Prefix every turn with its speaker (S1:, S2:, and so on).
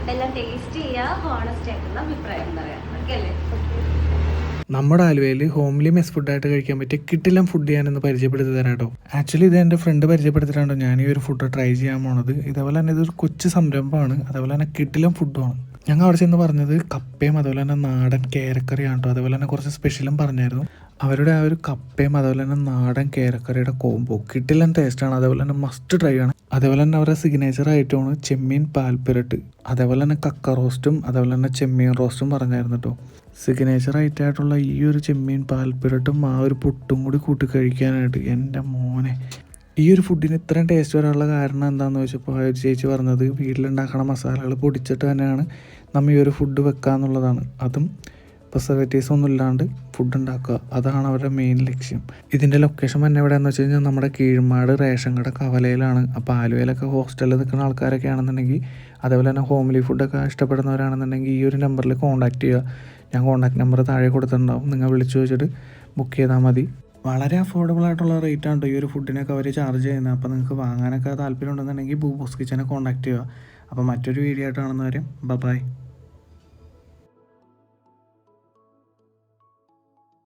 S1: ഫുഡെല്ലാം ടേസ്റ്റ് ചെയ്യുക, ഹോണസ്റ്റ് ആയിട്ടുള്ള അഭിപ്രായം പറയാം. ഓക്കെ അല്ലേ?
S2: നമ്മുടെ ആലുവയിൽ ഹോംലി മെസ് ഫുഡായിട്ട് കഴിക്കാൻ പറ്റിയ കിട്ടില്ലം ഫുഡ് ഞാനൊന്ന് പരിചയപ്പെടുത്തി തരാം കേട്ടോ. ആക്ച്വലി ഇത് എൻ്റെ ഫ്രണ്ട് പരിചയപ്പെടുത്തിയിട്ടാണ് ഞാൻ ഈ ഒരു ഫുഡ് ട്രൈ ചെയ്യാൻ പോണത്. ഇതേപോലെ തന്നെ ഇതൊരു കൊച്ചു സംരംഭമാണ്, അതേപോലെ തന്നെ കിട്ടില്ലം ഫുഡുമാണ്. ഞങ്ങൾ അവിടെ ചെന്ന് പറഞ്ഞത് കപ്പയും അതുപോലെ തന്നെ നാടൻ കേരക്കറിയാണ് കേട്ടോ. അതുപോലെ തന്നെ കുറച്ച് സ്പെഷ്യലും പറഞ്ഞായിരുന്നു. അവരുടെ ആ ഒരു കപ്പയും അതുപോലെ തന്നെ നാടൻ കേരക്കറിയുടെ കോംബോ കിട്ടില്ലം ടേസ്റ്റാണ്, അതേപോലെ തന്നെ മസ്റ്റ് ട്രൈ ആണ്. അതേപോലെ തന്നെ അവരുടെ സിഗ്നേച്ചർ ഐറ്റമാണ് ചെമ്മീൻ പാൽപ്പിരട്ട്, അതേപോലെ തന്നെ കക്ക റോസ്റ്റും അതേപോലെ തന്നെ ചെമ്മീൻ റോസ്റ്റും പറഞ്ഞായിരുന്നു കേട്ടോ. സിഗ്നേച്ചർ ആയിട്ടുള്ള ഈ ഒരു ചെമ്മീൻ പാൽപ്പിരട്ടും ആ ഒരു പുട്ടും കൂടി കൂട്ടി കഴിക്കാനായിട്ട് എൻ്റെ മോനെ, ഈ ഒരു ഫുഡിന് ഇത്രയും ടേസ്റ്റ് വരാനുള്ള കാരണം എന്താണെന്ന് ചോദിച്ചപ്പോൾ ആ ഒരു ചേച്ചി പറഞ്ഞത് വീട്ടിലുണ്ടാക്കണ മസാലകൾ പൊടിച്ചിട്ട് തന്നെയാണ് നമ്മൾ ഈ ഒരു ഫുഡ് വെക്കുക എന്നുള്ളതാണ്. അതും പ്രിസർവേറ്റീവ്സ് ഒന്നും ഇല്ലാണ്ട് ഫുഡ് ഉണ്ടാക്കുക, അതാണ് അവരുടെ മെയിൻ ലക്ഷ്യം. ഇതിൻ്റെ ലൊക്കേഷൻ തന്നെ എവിടെയാണെന്ന് വെച്ച് കഴിഞ്ഞാൽ നമ്മുടെ കീഴ്മാട് റേഷൻ കട കവലയിലാണ്. അപ്പോൾ ആലുവയിലൊക്കെ ഹോസ്റ്റലിൽ നിൽക്കുന്ന ആൾക്കാരൊക്കെ ആണെന്നുണ്ടെങ്കിൽ, അതേപോലെ തന്നെ ഹോംലി ഫുഡൊക്കെ ഇഷ്ടപ്പെടുന്നവരാണെന്നുണ്ടെങ്കിൽ ഈ ഒരു നമ്പറിൽ കോൺടാക്റ്റ് ചെയ്യുക. ഞാൻ കോൺടാക്ട് നമ്പർ താഴെ കൊടുത്തിട്ടുണ്ടാവും, നിങ്ങൾ വിളിച്ചു ചോദിച്ചിട്ട് ബുക്ക് ചെയ്താൽ മതി. വളരെ അഫോർഡബിൾ ആയിട്ടുള്ള റേറ്റാണ് ഈ ഒരു ഫുഡിനൊക്കെ അവർ ചാർജ് ചെയ്യുന്നത്. അപ്പോൾ നിങ്ങൾക്ക് വാങ്ങാനൊക്കെ താല്പര്യം ഉണ്ടെന്നുണ്ടെങ്കിൽ ബൂബോസ് കിച്ചനെ കോൺടാക്ട് ചെയ്യുക. അപ്പോൾ മറ്റൊരു വീഡിയോ ആയിട്ട് കാണുന്നവരെയും ബൈ.